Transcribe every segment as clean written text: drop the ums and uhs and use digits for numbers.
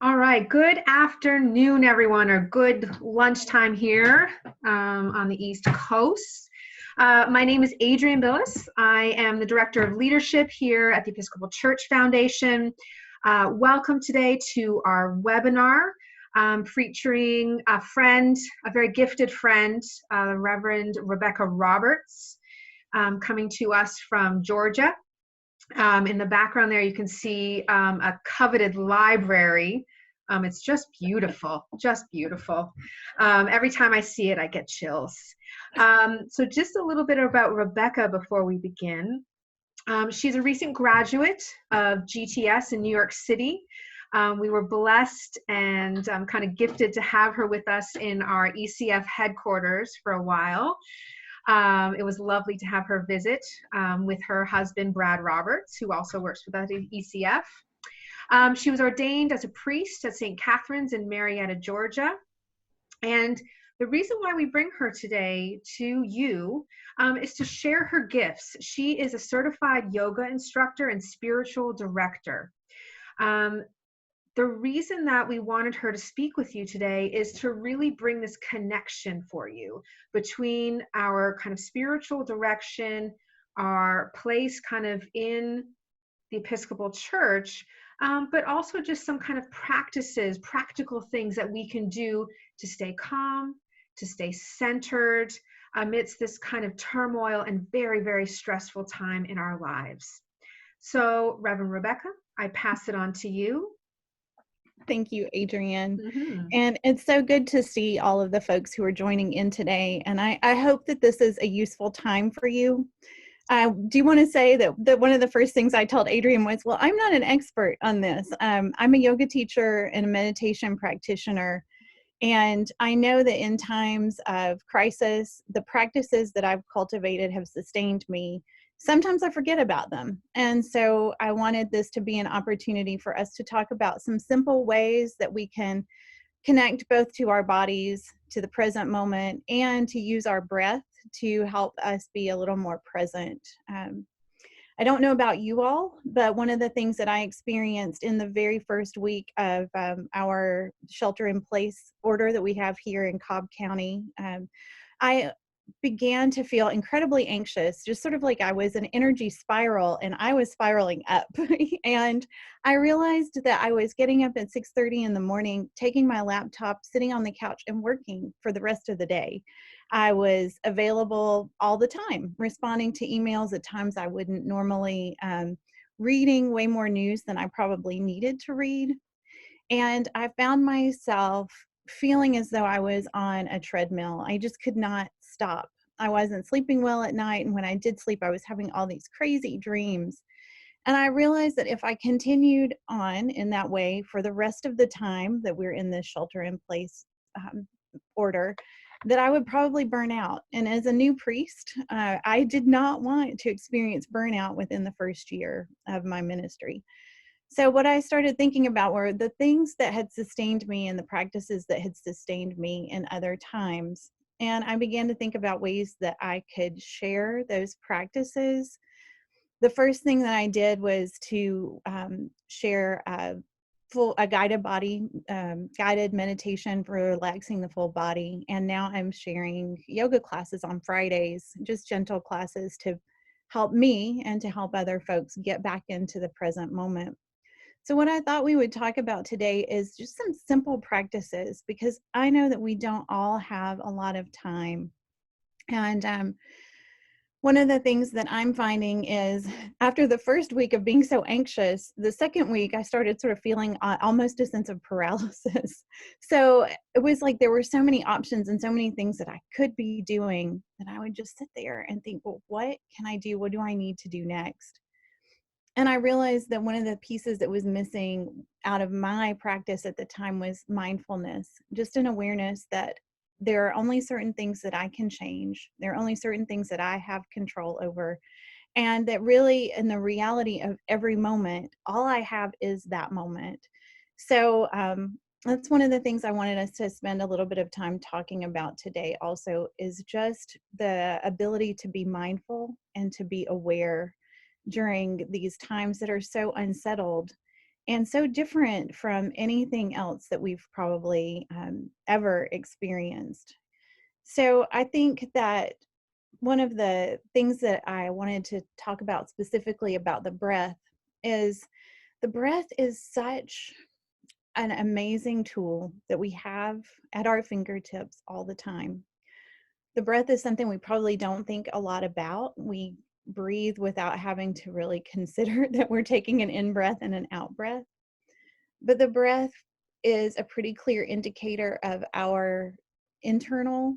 All right, good afternoon, everyone, or good lunchtime here on the East Coast. My name is Adrienne Billis. I am the Director of Leadership here at the Episcopal Church Foundation. Welcome today to our webinar featuring a friend, a very gifted friend, Reverend Rebecca Roberts, coming to us from Georgia. In the background there, you can see a coveted library. It's just beautiful, just beautiful. Every time I see it, I get chills. So just a little bit about Rebecca before we begin. She's a recent graduate of GTS in New York City. We were blessed and kind of gifted to have her with us in our ECF headquarters for a while. It was lovely to have her visit with her husband, Brad Roberts, who also works with us at ECF. She was ordained as a priest at St. Catherine's in Marietta, Georgia. And the reason why we bring her today to you is to share her gifts. She is a certified yoga instructor and spiritual director. The reason that we wanted her to speak with you today is to really bring this connection for you between our kind of spiritual direction, our place kind of in the Episcopal Church, but also just some kind of practices, practical things that we can do to stay calm, to stay centered amidst this kind of turmoil and very, very stressful time in our lives. So, Reverend Rebecca, I pass it on to you. Thank you, Adrienne. And it's so good to see all of the folks who are joining in today. And I hope that this is a useful time for you. I do want to say that one of the first things I told Adrienne was, well, I'm not an expert on this. I'm a yoga teacher and a meditation practitioner. And I know that in times of crisis, the practices that I've cultivated have sustained me. Sometimes I forget about them. And so I wanted this to be an opportunity for us to talk about some simple ways that we can connect both to our bodies, to the present moment, and to use our breath to help us be a little more present. I don't know about you all, but one of the things that I experienced in the very first week of our shelter-in-place order that we have here in Cobb County, I began to feel incredibly anxious, just sort of like I was an energy spiral and I was spiraling up. And I realized that I was getting up at 6:30 in the morning, taking my laptop, sitting on the couch and working for the rest of the day. I was available all the time, responding to emails at times I wouldn't normally, reading way more news than I probably needed to read. And I found myself feeling as though I was on a treadmill. I just could not stop. I wasn't sleeping well at night. And when I did sleep, I was having all these crazy dreams. And I realized that if I continued on in that way for the rest of the time that we're in this shelter in place order, that I would probably burn out. And as a new priest, I did not want to experience burnout within the first year of my ministry. So what I started thinking about were the things that had sustained me and the practices that had sustained me in other times. And I began to think about ways that I could share those practices. The first thing that I did was to share a guided guided meditation for relaxing the full body. And now I'm sharing yoga classes on Fridays, just gentle classes to help me and to help other folks get back into the present moment. So what I thought we would talk about today is just some simple practices, because I know that we don't all have a lot of time. And one of the things that I'm finding is after the first week of being so anxious, the second week I started sort of feeling almost a sense of paralysis. So it was like there were so many options and so many things that I could be doing that I would just sit there and think, well, what can I do? What do I need to do next? And I realized that one of the pieces that was missing out of my practice at the time was mindfulness, just an awareness that there are only certain things that I can change. There are only certain things that I have control over. And that really, in the reality of every moment, all I have is that moment. So that's one of the things I wanted us to spend a little bit of time talking about today also, is just the ability to be mindful and to be aware during these times that are so unsettled. and so different from anything else that we've probably ever experienced. So I think that one of the things that I wanted to talk about specifically about the breath is the breath is such an amazing tool that we have at our fingertips all the time. The breath is something we probably don't think a lot about. We breathe without having to really consider that we're taking an in breath and an out breath. But the breath is a pretty clear indicator of our internal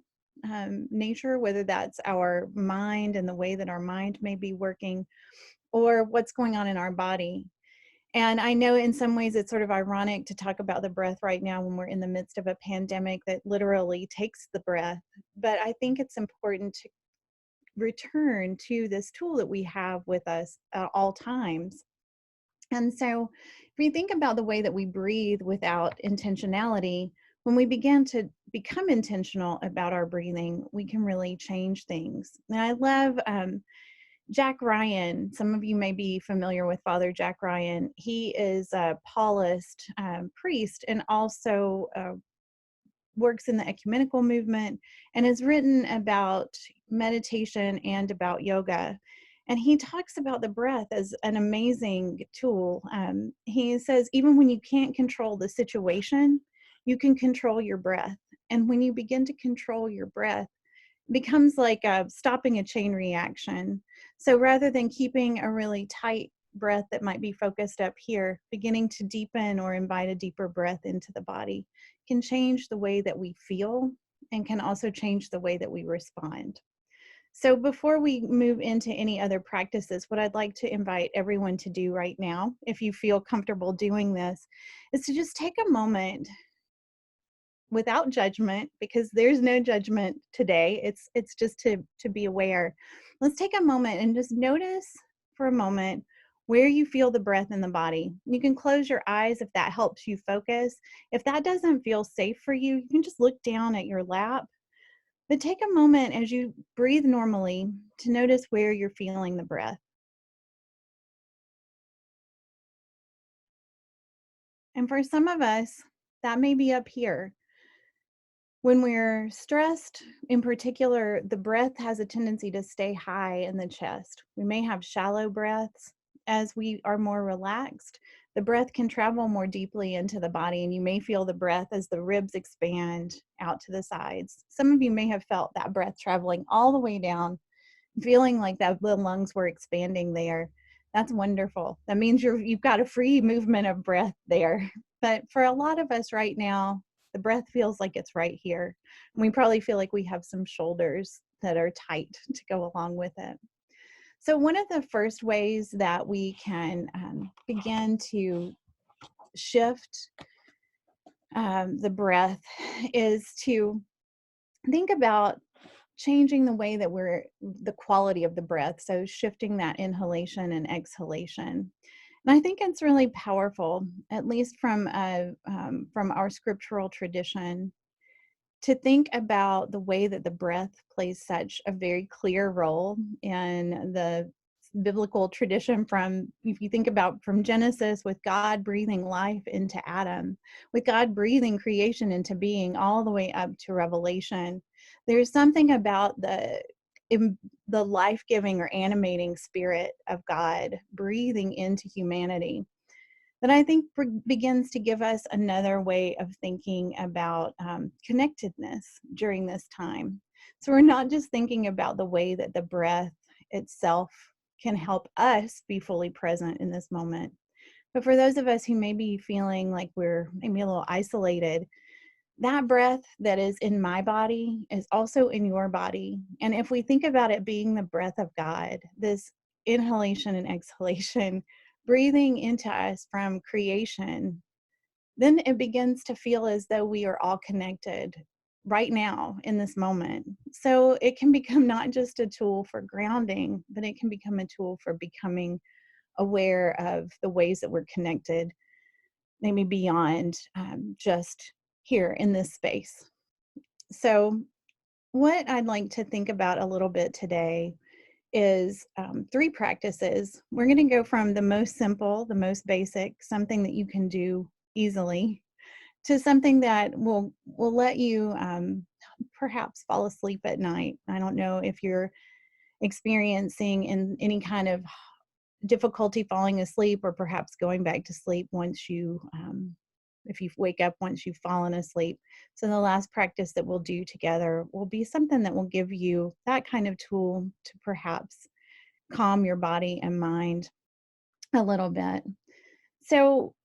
nature, whether that's our mind and the way that our mind may be working, or what's going on in our body. And I know in some ways it's sort of ironic to talk about the breath right now when we're in the midst of a pandemic that literally takes the breath. But I think it's important to return to this tool that we have with us at all times. And so if we think about the way that we breathe without intentionality, when we begin to become intentional about our breathing, we can really change things. And I love Jack Ryan. Some of you may be familiar with Father Jack Ryan. He is a Paulist priest and also works in the ecumenical movement and has written about meditation and about yoga. And he talks about the breath as an amazing tool. He says, even when you can't control the situation, you can control your breath. And when you begin to control your breath, it becomes like stopping a chain reaction. So rather than keeping a really tight breath that might be focused up here, beginning to deepen or invite a deeper breath into the body can change the way that we feel and can also change the way that we respond. So before we move into any other practices, what I'd like to invite everyone to do right now, if you feel comfortable doing this, is to just take a moment without judgment, because there's no judgment today. It's just to be aware. Let's take a moment and just notice for a moment where you feel the breath in the body. You can close your eyes if that helps you focus. If that doesn't feel safe for you, you can just look down at your lap. But take a moment as you breathe normally to notice where you're feeling the breath. And for some of us, that may be up here. When we're stressed, in particular, the breath has a tendency to stay high in the chest. We may have shallow breaths. As we are more relaxed, the breath can travel more deeply into the body, and you may feel the breath as the ribs expand out to the sides. Some of you may have felt that breath traveling all the way down, feeling like that the lungs were expanding there. That's wonderful. That means you've got a free movement of breath there. But for a lot of us right now, the breath feels like it's right here. And we probably feel like we have some shoulders that are tight to go along with it. So one of the first ways that we can begin to shift the breath is to think about changing the way that the quality of the breath. So shifting that inhalation and exhalation. And I think it's really powerful, at least from our scriptural tradition, to think about the way that the breath plays such a very clear role in the biblical tradition. From, if you think about from Genesis, with God breathing life into Adam, with God breathing creation into being, all the way up to Revelation, there's something about the life-giving or animating spirit of God breathing into humanity that I think begins to give us another way of thinking about connectedness during this time. So we're not just thinking about the way that the breath itself can help us be fully present in this moment, but for those of us who may be feeling like we're maybe a little isolated, that breath that is in my body is also in your body. And if we think about it being the breath of God, this inhalation and exhalation, breathing into us from creation, then it begins to feel as though we are all connected right now in this moment. So it can become not just a tool for grounding, but it can become a tool for becoming aware of the ways that we're connected, maybe beyond just here in this space. So what I'd like to think about a little bit today is 3 practices. We're going to go from the most simple, the most basic, something that you can do easily, to something that will let you perhaps fall asleep at night. I don't know if you're experiencing in any kind of difficulty falling asleep, or perhaps going back to sleep once you if you wake up once you've fallen asleep. So the last practice that we'll do together will be something that will give you that kind of tool to perhaps calm your body and mind a little bit. So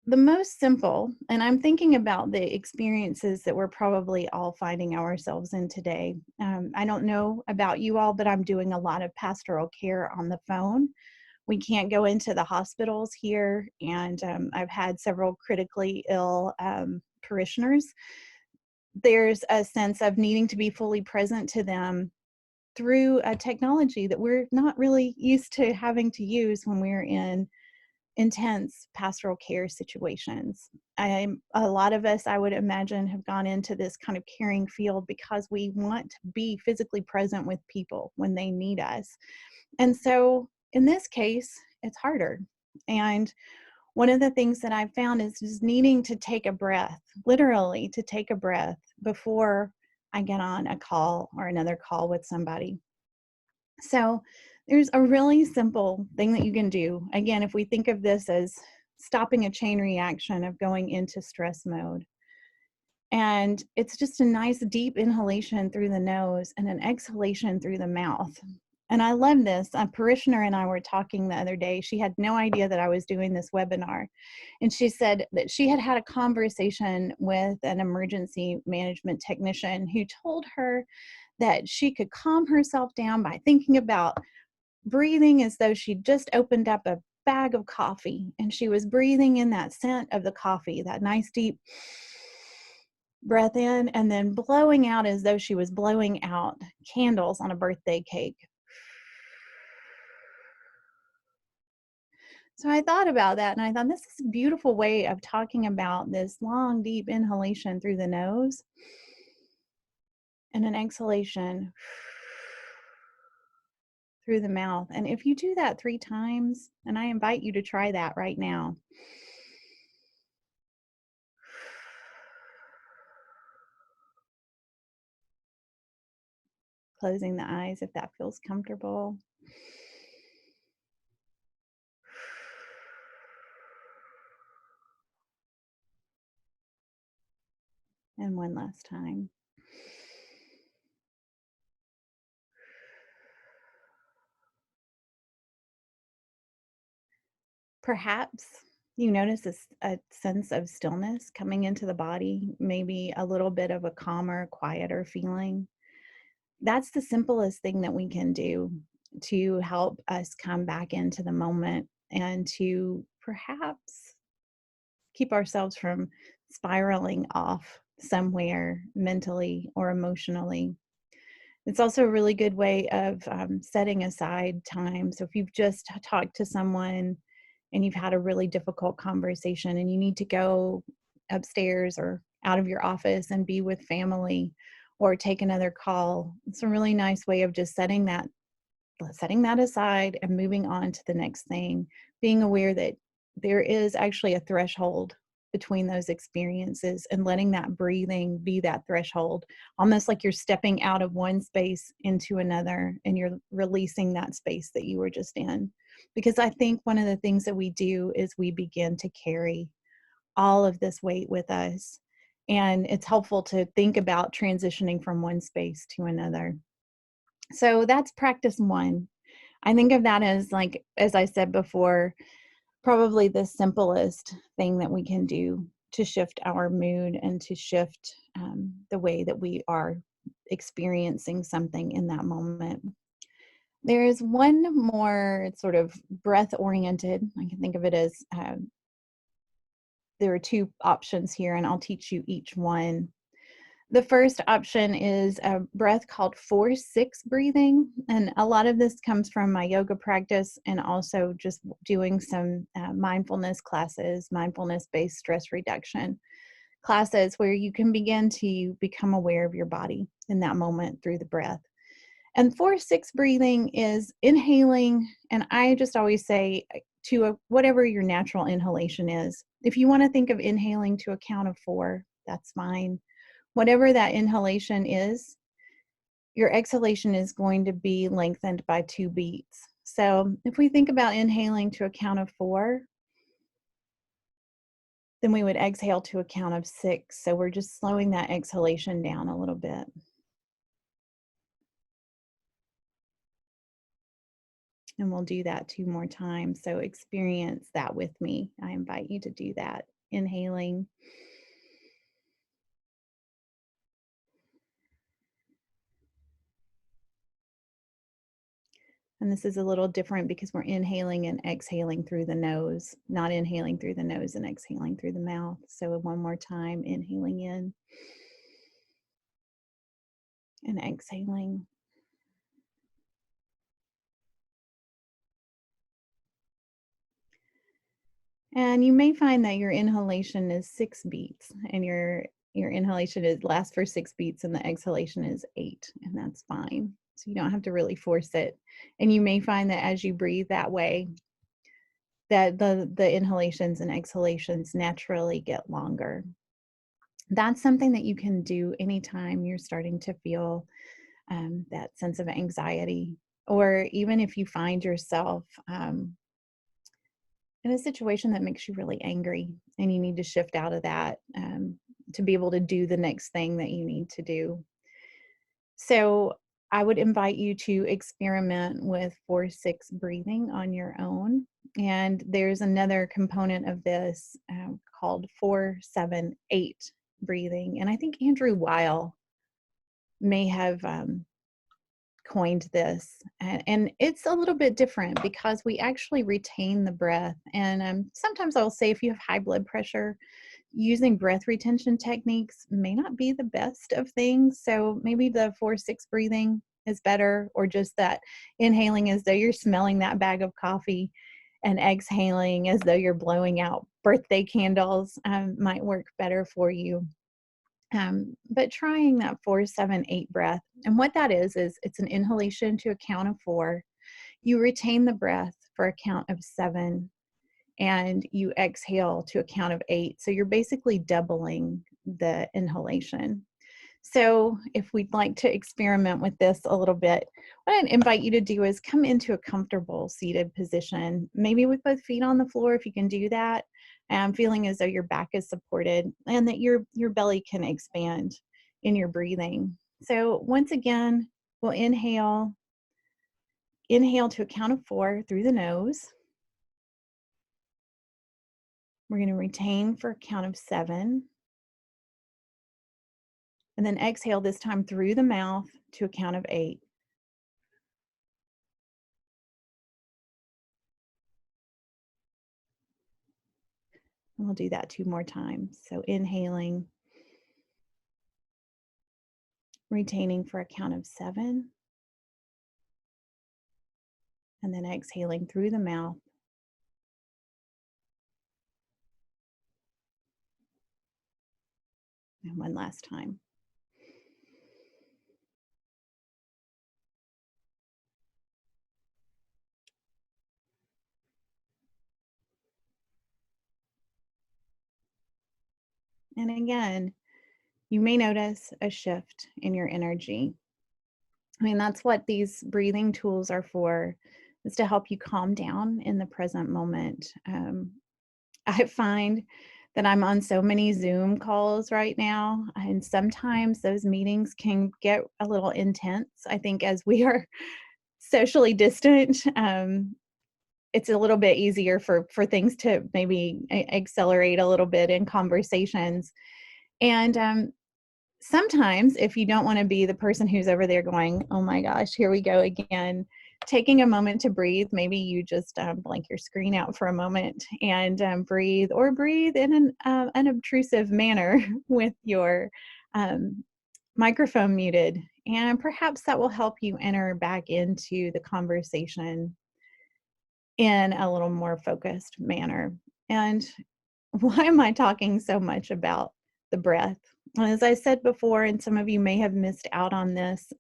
the most simple, and I'm thinking about the experiences that we're probably all finding ourselves in today. I don't know about you all, but I'm doing a lot of pastoral care on the phone. We can't go into the hospitals here, and I've had several critically ill parishioners. There's a sense of needing to be fully present to them through a technology that we're not really used to having to use when we're in intense pastoral care situations. A lot of us, I would imagine, have gone into this kind of caring field because we want to be physically present with people when they need us. And so in this case, it's harder. And one of the things that I've found is just needing to take a breath, literally to take a breath before I get on a call or another call with somebody. So there's a really simple thing that you can do. Again, if we think of this as stopping a chain reaction of going into stress mode. And it's just a nice deep inhalation through the nose and an exhalation through the mouth. And I love this. A parishioner and I were talking the other day. She had no idea that I was doing this webinar. And she said that she had had a conversation with an emergency management technician who told her that she could calm herself down by thinking about breathing as though she just opened up a bag of coffee, and she was breathing in that scent of the coffee, that nice deep breath in, and then blowing out as though she was blowing out candles on a birthday cake. So I thought about that, and I thought this is a beautiful way of talking about this long, deep inhalation through the nose and an exhalation through the mouth. And if you do that 3 times, and I invite you to try that right now. Closing the eyes if that feels comfortable. And one last time. Perhaps you notice a sense of stillness coming into the body, maybe a little bit of a calmer, quieter feeling. That's the simplest thing that we can do to help us come back into the moment and to perhaps keep ourselves from spiraling off somewhere mentally or emotionally. It's also a really good way of setting aside time. So if you've just talked to someone and you've had a really difficult conversation and you need to go upstairs or out of your office and be with family or take another call, it's a really nice way of just setting that aside and moving on to the next thing, being aware that there is actually a threshold between those experiences and letting that breathing be that threshold, almost like you're stepping out of one space into another and you're releasing that space that you were just in. Because I think one of the things that we do is we begin to carry all of this weight with us. And it's helpful to think about transitioning from one space to another. So that's practice 1. I think of that as, like, as I said before, probably the simplest thing that we can do to shift our mood and to shift the way that we are experiencing something in that moment. There is one more sort of breath oriented. I can think of it as there are 2 options here, and I'll teach you each one. The first option is a breath called 4-6 breathing. And a lot of this comes from my yoga practice and also just doing some mindfulness classes, mindfulness-based stress reduction classes where you can begin to become aware of your body in that moment through the breath. And 4-6 breathing is inhaling, and I just always say to whatever your natural inhalation is. If you want to think of inhaling to a count of 4, that's fine. Whatever that inhalation is, your exhalation is going to be lengthened by 2 beats. So if we think about inhaling to a count of 4, then we would exhale to a count of 6. So we're just slowing that exhalation down a little bit. And we'll do that 2 more times. So experience that with me. I invite you to do that. Inhaling. And this is a little different because we're inhaling and exhaling through the nose, not inhaling through the nose and exhaling through the mouth. So one more time, inhaling in and exhaling. And you may find that your inhalation is 6 beats and your inhalation lasts for 6 beats and the exhalation is 8, and that's fine. So you don't have to really force it. And you may find that as you breathe that way, that the inhalations and exhalations naturally get longer. That's something that you can do anytime you're starting to feel that sense of anxiety, or even if you find yourself in a situation that makes you really angry and you need to shift out of that to be able to do the next thing that you need to do. So I would invite you to experiment with 4-6 breathing on your own. And there's another component of this called 4-7-8 breathing. And I think Andrew Weil may have coined this, and it's a little bit different because we actually retain the breath. And sometimes I'll say if you have high blood pressure, using breath retention techniques may not be the best of things. So maybe the 4-6 breathing is better, or just that inhaling as though you're smelling that bag of coffee and exhaling as though you're blowing out birthday candles might work better for you. But trying that 4-7-8 breath. And what that is it's an inhalation to a count of 4. You retain the breath for a count of 7, and you exhale to a count of 8. So you're basically doubling the inhalation. So if we'd like to experiment with this a little bit, what I'd invite you to do is come into a comfortable seated position, maybe with both feet on the floor if you can do that, feeling as though your back is supported and that your belly can expand in your breathing. So once again, we'll inhale to a count of 4 through the nose. We're going to retain for a count of 7. And then exhale this time through the mouth to a count of 8. And we'll do that 2 more times. So inhaling, retaining for a count of 7, and then exhaling through the mouth. And one last time. And again, you may notice a shift in your energy. I mean, that's what these breathing tools are for, is to help you calm down in the present moment. I find that I'm on so many Zoom calls right now, and sometimes those meetings can get a little intense. I think as we are socially distant, it's a little bit easier for things to maybe accelerate a little bit in conversations. And sometimes if you don't want to be the person who's over there going, oh my gosh, here we go again, taking a moment to breathe, maybe you just blank your screen out for a moment and breathe in an unobtrusive manner with your microphone muted. And perhaps that will help you enter back into the conversation in a little more focused manner. And why am I talking so much about the breath? Well, as I said before, and some of you may have missed out on this,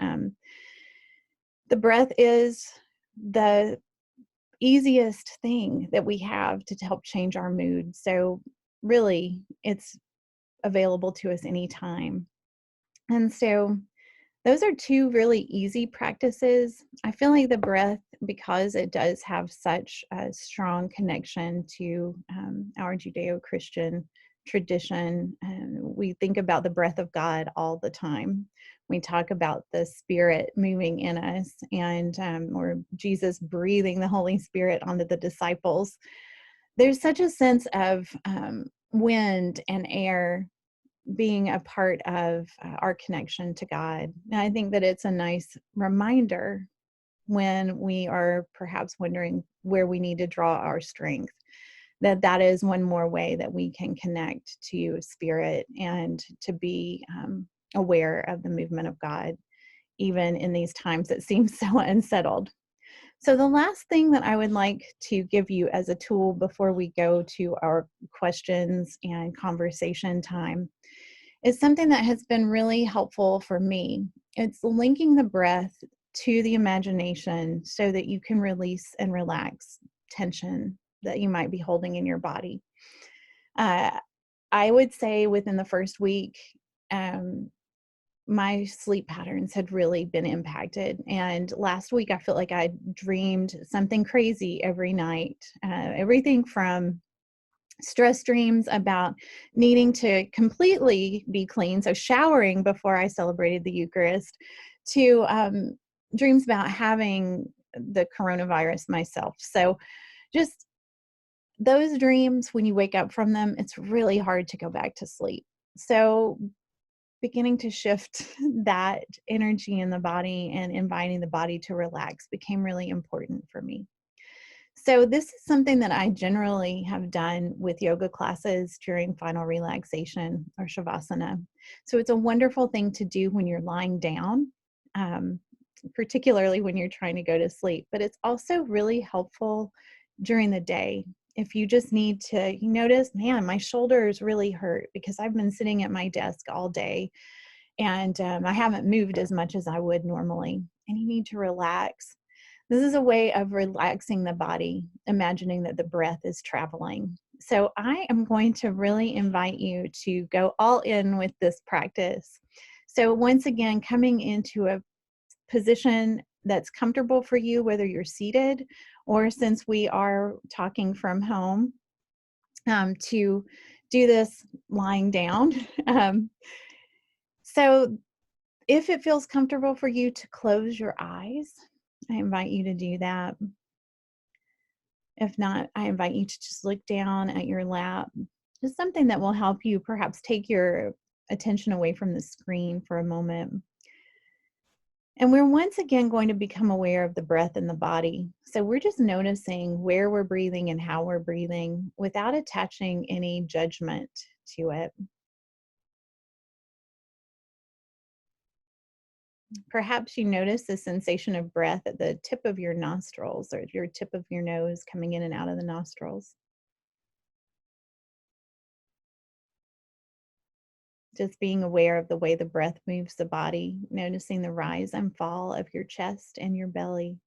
The breath is the easiest thing that we have to help change our mood. So really, it's available to us anytime. And so those are two really easy practices. I feel like the breath, because it does have such a strong connection to our Judeo-Christian tradition, and we think about the breath of God all the time. We talk about the Spirit moving in us, and or Jesus breathing the Holy Spirit onto the disciples. There's such a sense of wind and air being a part of our connection to God. And I think that it's a nice reminder when we are perhaps wondering where we need to draw our strength, that that is one more way that we can connect to Spirit and to be aware of the movement of God, even in these times that seem so unsettled. So the last thing that I would like to give you as a tool before we go to our questions and conversation time is something that has been really helpful for me. It's linking the breath to the imagination so that you can release and relax tension that you might be holding in your body. I would say within the first week, my sleep patterns had really been impacted. And last week, I felt like I dreamed something crazy every night. Everything from stress dreams about needing to completely be clean, so showering before I celebrated the Eucharist, to dreams about having the coronavirus myself. So just those dreams, when you wake up from them, it's really hard to go back to sleep. So beginning to shift that energy in the body and inviting the body to relax became really important for me. So this is something that I generally have done with yoga classes during final relaxation or shavasana. So it's a wonderful thing to do when you're lying down, particularly when you're trying to go to sleep. But it's also really helpful during the day. If you just need to, you notice, man, my shoulders really hurt because I've been sitting at my desk all day and I haven't moved as much as I would normally, and you need to relax. This is a way of relaxing the body, imagining that the breath is traveling. So I am going to really invite you to go all in with this practice. So once again, coming into a position that's comfortable for you, whether you're seated or, since we are talking from home, to do this lying down. So if it feels comfortable for you to close your eyes, I invite you to do that. If not, I invite you to just look down at your lap. Just something that will help you perhaps take your attention away from the screen for a moment. And we're once again going to become aware of the breath in the body. So we're just noticing where we're breathing and how we're breathing without attaching any judgment to it. Perhaps you notice the sensation of breath at the tip of your nostrils or your tip of your nose coming in and out of the nostrils. Just being aware of the way the breath moves the body, noticing the rise and fall of your chest and your belly.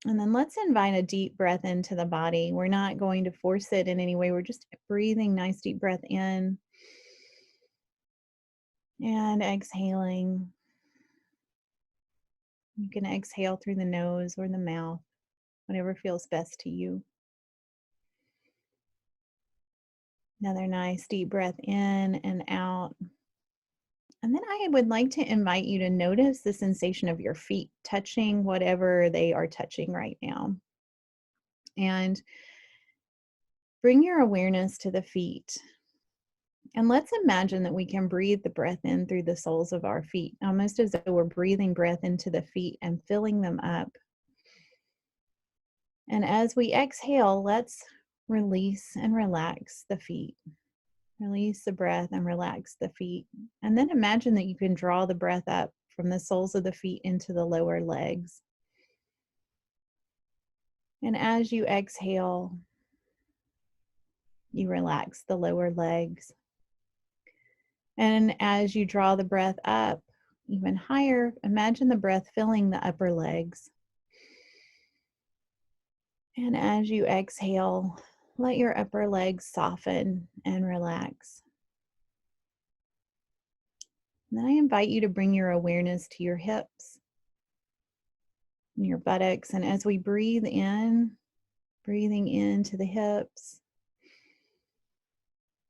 And then let's invite a deep breath into the body. We're not going to force it in any way. We're just breathing nice deep breath in and exhaling. You can exhale through the nose or the mouth, whatever feels best to you. Another nice deep breath in and out. And then I would like to invite you to notice the sensation of your feet touching whatever they are touching right now. And bring your awareness to the feet. And let's imagine that we can breathe the breath in through the soles of our feet, almost as though we're breathing breath into the feet and filling them up. And as we exhale, let's release and relax the feet. Release the breath and relax the feet. And then imagine that you can draw the breath up from the soles of the feet into the lower legs. And as you exhale, you relax the lower legs. And as you draw the breath up, even higher, imagine the breath filling the upper legs. And as you exhale, let your upper legs soften and relax. And then I invite you to bring your awareness to your hips and your buttocks. And as we breathe in, breathing into the hips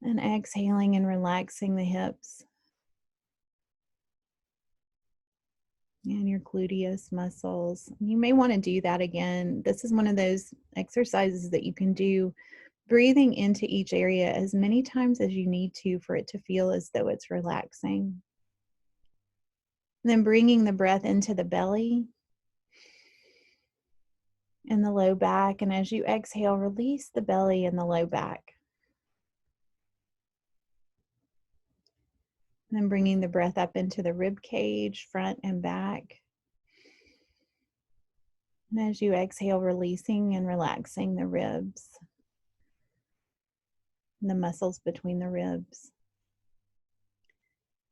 and exhaling and relaxing the hips and your gluteus muscles. You may want to do that again. This is one of those exercises that you can do, breathing into each area as many times as you need to for it to feel as though it's relaxing. And then bringing the breath into the belly and the low back. And as you exhale, release the belly and the low back. And then bringing the breath up into the rib cage, front and back. And as you exhale, releasing and relaxing the ribs and the muscles between the ribs.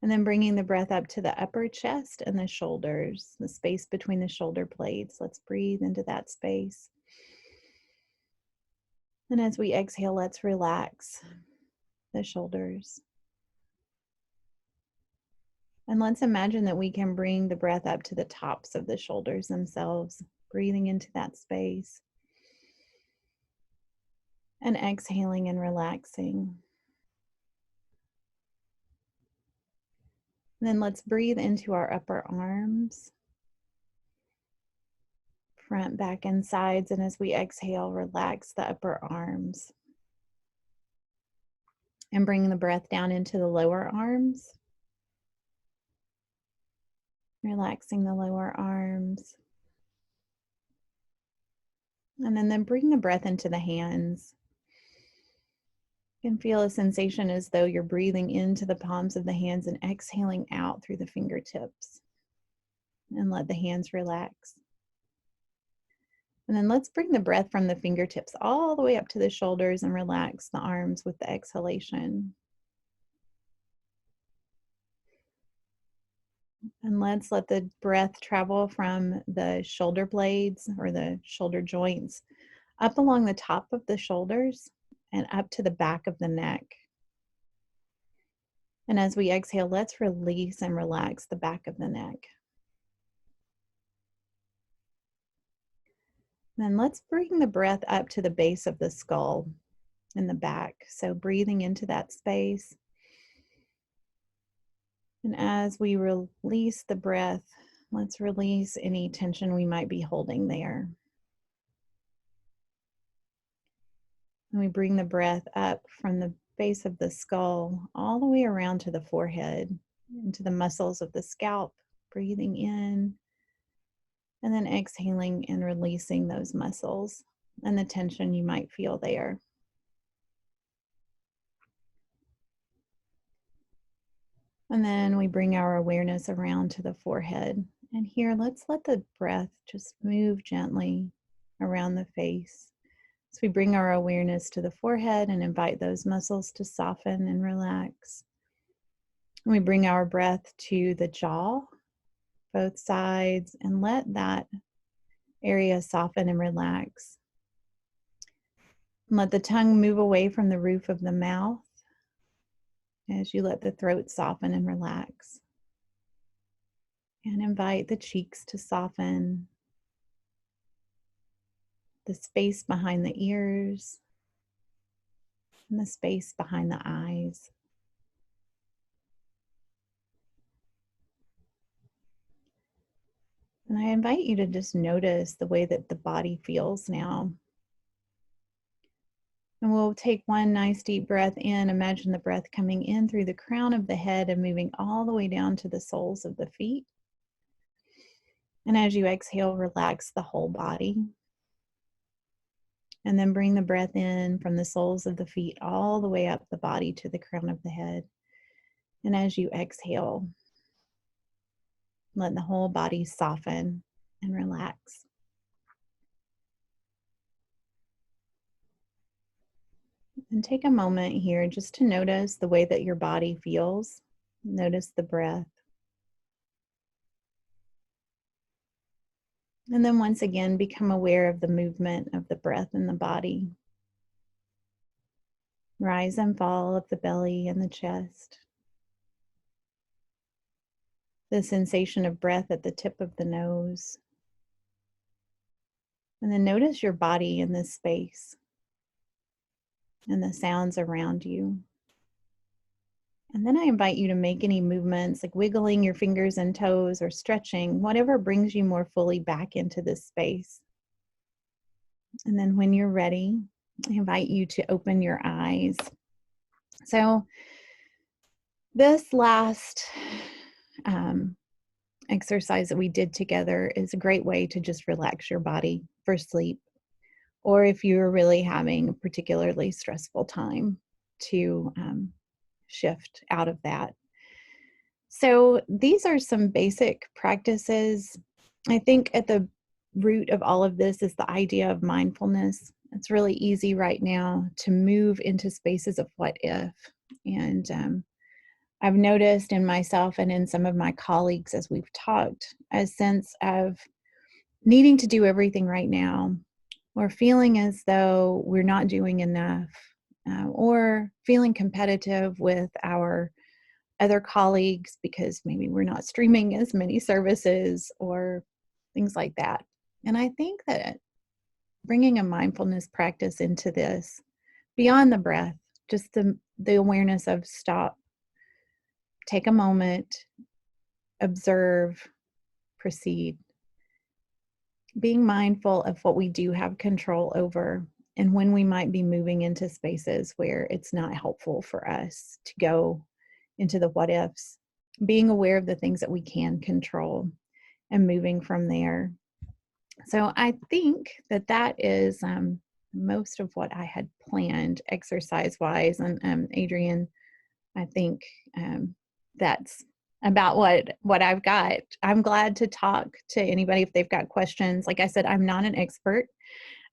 And then bringing the breath up to the upper chest and the shoulders, the space between the shoulder blades. Let's breathe into that space. And as we exhale, let's relax the shoulders. And let's imagine that we can bring the breath up to the tops of the shoulders themselves, breathing into that space. And exhaling and relaxing. And then let's breathe into our upper arms, front, back, and sides. And as we exhale, relax the upper arms. And bring the breath down into the lower arms. Relaxing the lower arms. And then bring the breath into the hands. You can feel a sensation as though you're breathing into the palms of the hands and exhaling out through the fingertips. And let the hands relax. And then let's bring the breath from the fingertips all the way up to the shoulders and relax the arms with the exhalation. And let's let the breath travel from the shoulder blades or the shoulder joints up along the top of the shoulders and up to the back of the neck. And as we exhale, let's release and relax the back of the neck. Then let's bring the breath up to the base of the skull in the back. So breathing into that space. And as we release the breath, let's release any tension we might be holding there. And we bring the breath up from the base of the skull all the way around to the forehead, into the muscles of the scalp, breathing in, and then exhaling and releasing those muscles and the tension you might feel there. And then we bring our awareness around to the forehead. And here, let's let the breath just move gently around the face. So we bring our awareness to the forehead and invite those muscles to soften and relax. And we bring our breath to the jaw, both sides, and let that area soften and relax. And let the tongue move away from the roof of the mouth as you let the throat soften and relax. And invite the cheeks to soften, the space behind the ears, and the space behind the eyes. And I invite you to just notice the way that the body feels now. And we'll take one nice deep breath in. Imagine the breath coming in through the crown of the head and moving all the way down to the soles of the feet. And as you exhale, relax the whole body. And then bring the breath in from the soles of the feet all the way up the body to the crown of the head. And as you exhale, let the whole body soften and relax. And take a moment here just to notice the way that your body feels. Notice the breath. And then once again, become aware of the movement of the breath in the body. Rise and fall of the belly and the chest. The sensation of breath at the tip of the nose. And then notice your body in this space and the sounds around you. And then I invite you to make any movements like wiggling your fingers and toes or stretching, whatever brings you more fully back into this space. And then when you're ready, I invite you to open your eyes. So this last exercise that we did together is a great way to just relax your body for sleep, or if you're really having a particularly stressful time to shift out of that. So these are some basic practices. I think at the root of all of this is the idea of mindfulness. It's really easy right now to move into spaces of what if. And I've noticed in myself and in some of my colleagues as we've talked, a sense of needing to do everything right now, or feeling as though we're not doing enough, or feeling competitive with our other colleagues because maybe we're not streaming as many services or things like that. And I think that bringing a mindfulness practice into this, beyond the breath, just the awareness of stop, take a moment, observe, proceed. Being mindful of what we do have control over and when we might be moving into spaces where it's not helpful for us to go into the what ifs. Being aware of the things that we can control and moving from there. So I think that that is most of what I had planned exercise-wise. And Adrienne, I think that's about what I've got. I'm glad to talk to anybody if they've got questions. Like I said, I'm not an expert.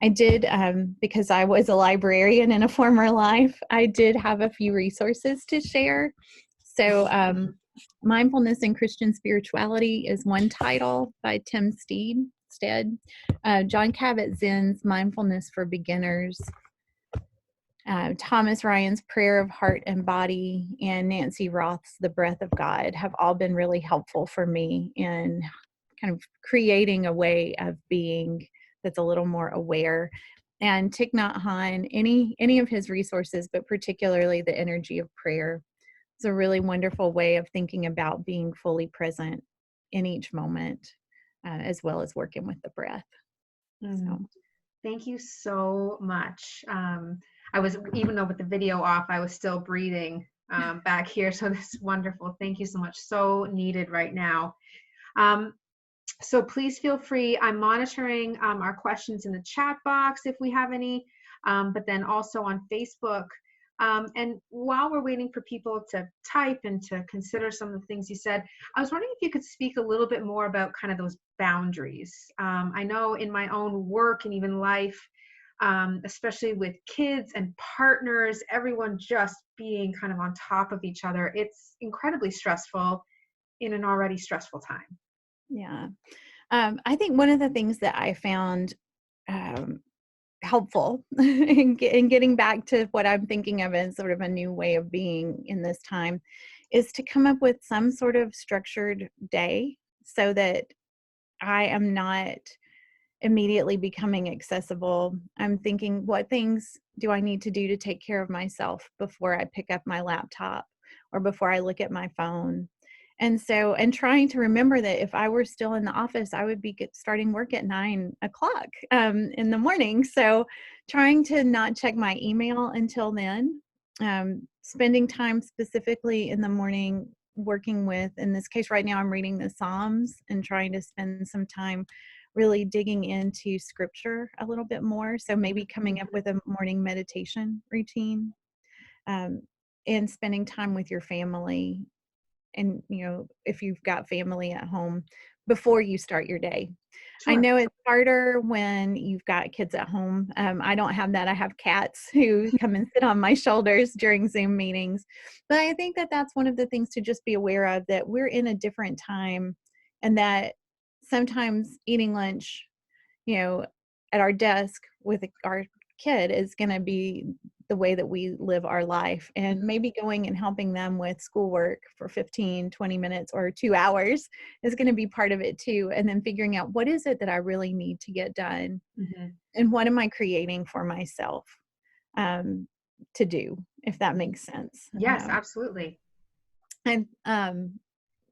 I did, because I was a librarian in a former life, I did have a few resources to share. So Mindfulness in Christian Spirituality is one title by Tim Stead. John Kabat-Zinn's Mindfulness for Beginners, Thomas Ryan's Prayer of Heart and Body, and Nancy Roth's The Breath of God have all been really helpful for me in kind of creating a way of being that's a little more aware. And Thich Nhat Hanh, any of his resources, but particularly The Energy of Prayer, is a really wonderful way of thinking about being fully present in each moment, as well as working with the breath. So. Thank you so much. I was, even though with the video off, I was still breathing back here. So this is wonderful. Thank you so much. So needed right now. So please feel free. I'm monitoring our questions in the chat box if we have any, but then also on Facebook. And while we're waiting for people to type and to consider some of the things you said, I was wondering if you could speak a little bit more about kind of those boundaries. I know in my own work and even life, especially with kids and partners, everyone just being kind of on top of each other, it's incredibly stressful in an already stressful time. Yeah. I think one of the things that I found helpful in getting back to what I'm thinking of as sort of a new way of being in this time is to come up with some sort of structured day so that I am not immediately becoming accessible. I'm thinking, what things do I need to do to take care of myself before I pick up my laptop or before I look at my phone? And so, and trying to remember that if I were still in the office, I would be starting work at 9 o'clock in the morning. So trying to not check my email until then, spending time specifically in the morning working with, in this case right now, I'm reading the Psalms and trying to spend some time really digging into scripture a little bit more. So maybe coming up with a morning meditation routine, and spending time with your family. And, you know, if you've got family at home before you start your day. Sure. I know it's harder when you've got kids at home. I don't have that. I have cats who come and sit on my shoulders during Zoom meetings. But I think that that's one of the things to just be aware of, that we're in a different time and that sometimes eating lunch, you know, at our desk with our kid is going to be the way that we live our life. And maybe going and helping them with schoolwork for 15, 20 minutes or 2 hours is going to be part of it too. And then figuring out, what is it that I really need to get done? And what am I creating for myself to do, if that makes sense? Yes, absolutely. And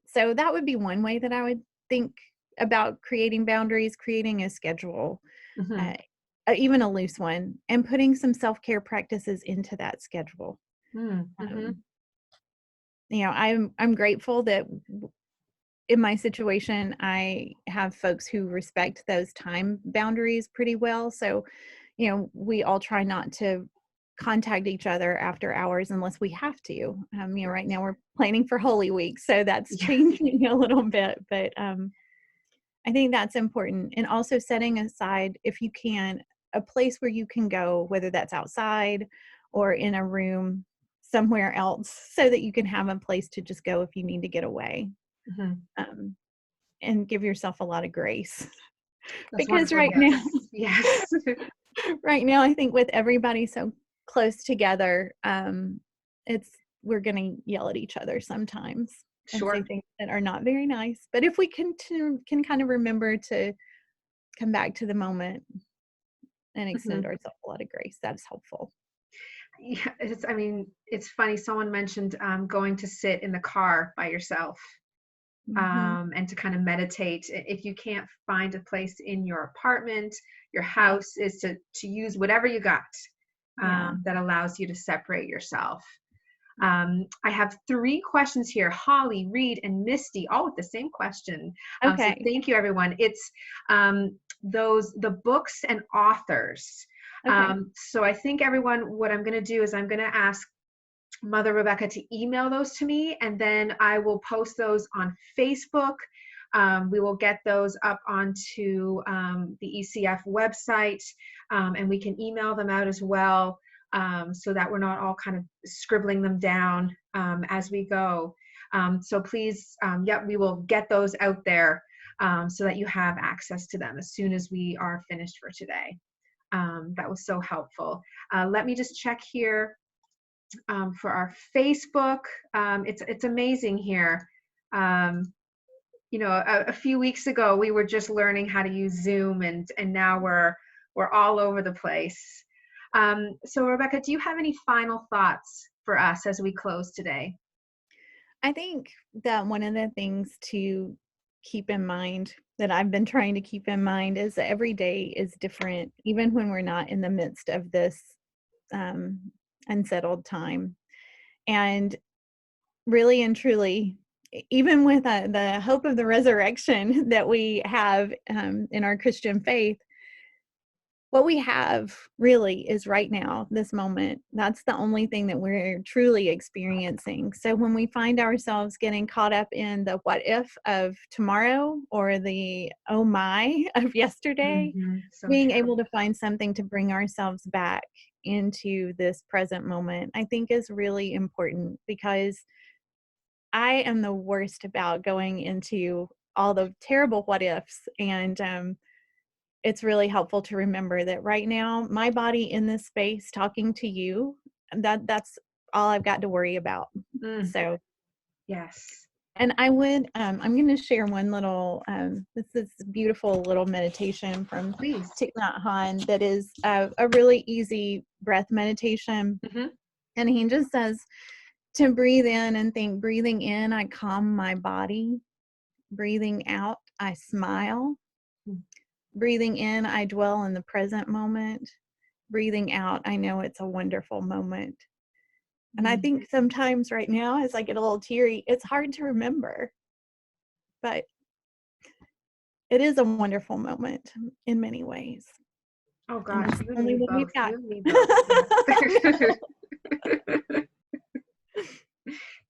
so that would be one way that I would think about creating boundaries, creating a schedule, even a loose one, and putting some self-care practices into that schedule. You know, I'm grateful that in my situation, I have folks who respect those time boundaries pretty well. So, you know, we all try not to contact each other after hours unless we have to. You know, right now we're planning for Holy Week, so that's changing a little bit. But I think that's important. And also setting aside, if you can, a place where you can go, whether that's outside or in a room somewhere else, so that you can have a place to just go if you need to get away. And give yourself a lot of grace. That's because wonderful. Yes. Right now, I think with everybody so close together, we're going to yell at each other sometimes and say things that are not very nice. But if we can kind of remember to come back to the moment and extend ourselves a lot of grace, that's helpful. Yeah, it's funny. Someone mentioned going to sit in the car by yourself and to kind of meditate. If you can't find a place in your apartment, your house, is to use whatever you got that allows you to separate yourself. I have 3 questions here. Holly, Reed, and Misty, all with the same question. So thank you, everyone. It's the books and authors. So I think, everyone, what I'm going to do is I'm going to ask Mother Rebecca to email those to me, and then I will post those on Facebook. We will get those up onto the ECF website, and we can email them out as well, so that we're not all kind of scribbling them down as we go. So please, we will get those out there so that you have access to them as soon as we are finished for today. That was so helpful. Let me just check here for our Facebook. It's amazing here. You know, a few weeks ago we were just learning how to use Zoom, and now we're all over the place. So Rebecca, do you have any final thoughts for us as we close today? I think that one of the things to keep in mind, that I've been trying to keep in mind, is that every day is different, even when we're not in the midst of this unsettled time. And really and truly, even with the hope of the resurrection that we have in our Christian faith, what we have really is right now, this moment. That's the only thing that we're truly experiencing. So when we find ourselves getting caught up in the what if of tomorrow or the oh my of yesterday, being able to find something to bring ourselves back into this present moment, I think is really important, because I am the worst about going into all the terrible what ifs. And it's really helpful to remember that right now, my body in this space talking to you, that's all I've got to worry about. So, yes. And I would, I'm going to share one little, this is a beautiful little meditation from Thich Nhat Hanh that is a really easy breath meditation. And he just says to breathe in and think, breathing in, I calm my body. Breathing out, I smile. Breathing in, I dwell in the present moment. Breathing out, I know it's a wonderful moment. And I think sometimes right now, as I get a little teary, it's hard to remember. But it is a wonderful moment in many ways. Oh gosh, you only need what we've both. got. You need both.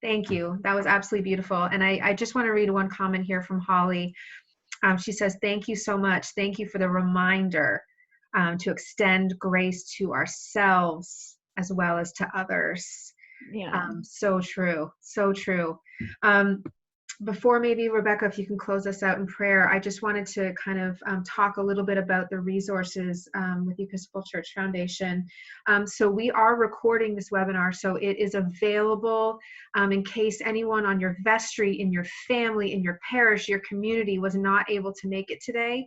Thank you. That was absolutely beautiful. And I just want to read one comment here from Holly. She says, thank you so much. Thank you for the reminder to extend grace to ourselves as well as to others. Yeah. So true. So true. before maybe Rebecca, if you can close us out in prayer, I just wanted to kind of talk a little bit about the resources with the Episcopal Church Foundation. So we are recording this webinar, so it is available in case anyone on your vestry, in your family, in your parish, your community was not able to make it today.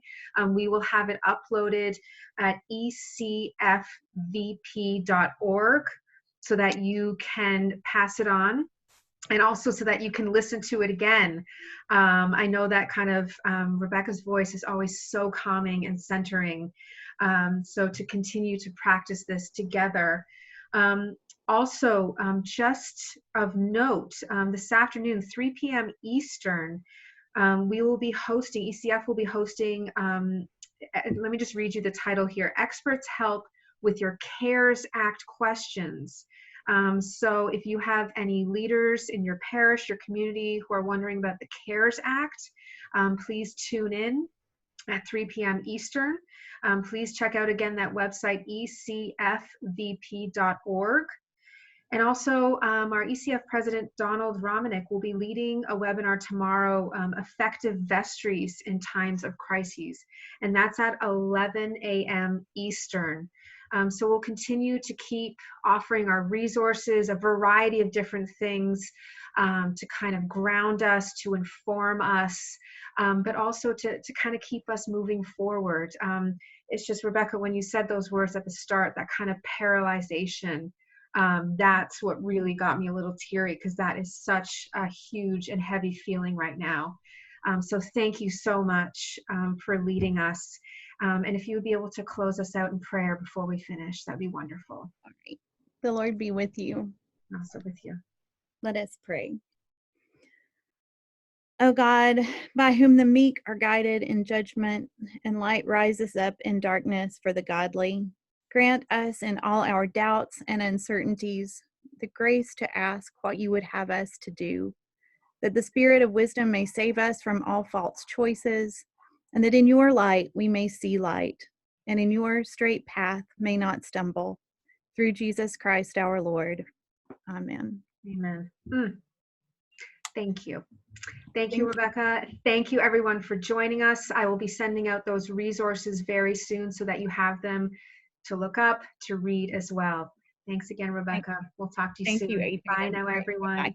We will have it uploaded at ecfvp.org so that you can pass it on, and also so that you can listen to it again. I know that kind of Rebecca's voice is always so calming and centering. So to continue to practice this together. Also, just of note, this afternoon, 3 p.m. Eastern, we will be hosting, ECF will be hosting, let me just read you the title here, Experts Help with Your CARES Act Questions. So if you have any leaders in your parish, your community who are wondering about the CARES Act, please tune in at 3 p.m. Eastern. Please check out again that website, ecfvp.org. And also our ECF President Donald Romanek will be leading a webinar tomorrow, Effective Vestries in Times of Crises. And that's at 11 a.m. Eastern. So we'll continue to keep offering our resources, a variety of different things to kind of ground us, to inform us, but also to kind of keep us moving forward. It's just, Rebecca, when you said those words at the start, that kind of paralyzation, that's what really got me a little teary, because that is such a huge and heavy feeling right now. So thank you so much for leading us. And if you would be able to close us out in prayer before we finish, that'd be wonderful. All right. The Lord be with you. Also with you. Let us pray. O God, by whom the meek are guided in judgment and light rises up in darkness for the godly, grant us in all our doubts and uncertainties the grace to ask what you would have us to do, that the spirit of wisdom may save us from all false choices, and that in your light we may see light, and in your straight path may not stumble. Through Jesus Christ our Lord. Amen. Amen. Thank you. Thank you, Rebecca. Thank you, everyone, for joining us. I will be sending out those resources very soon so that you have them to look up, to read as well. Thanks again, Rebecca. We'll talk to you soon. Thank you, Adrienne. Bye now, everyone. Bye.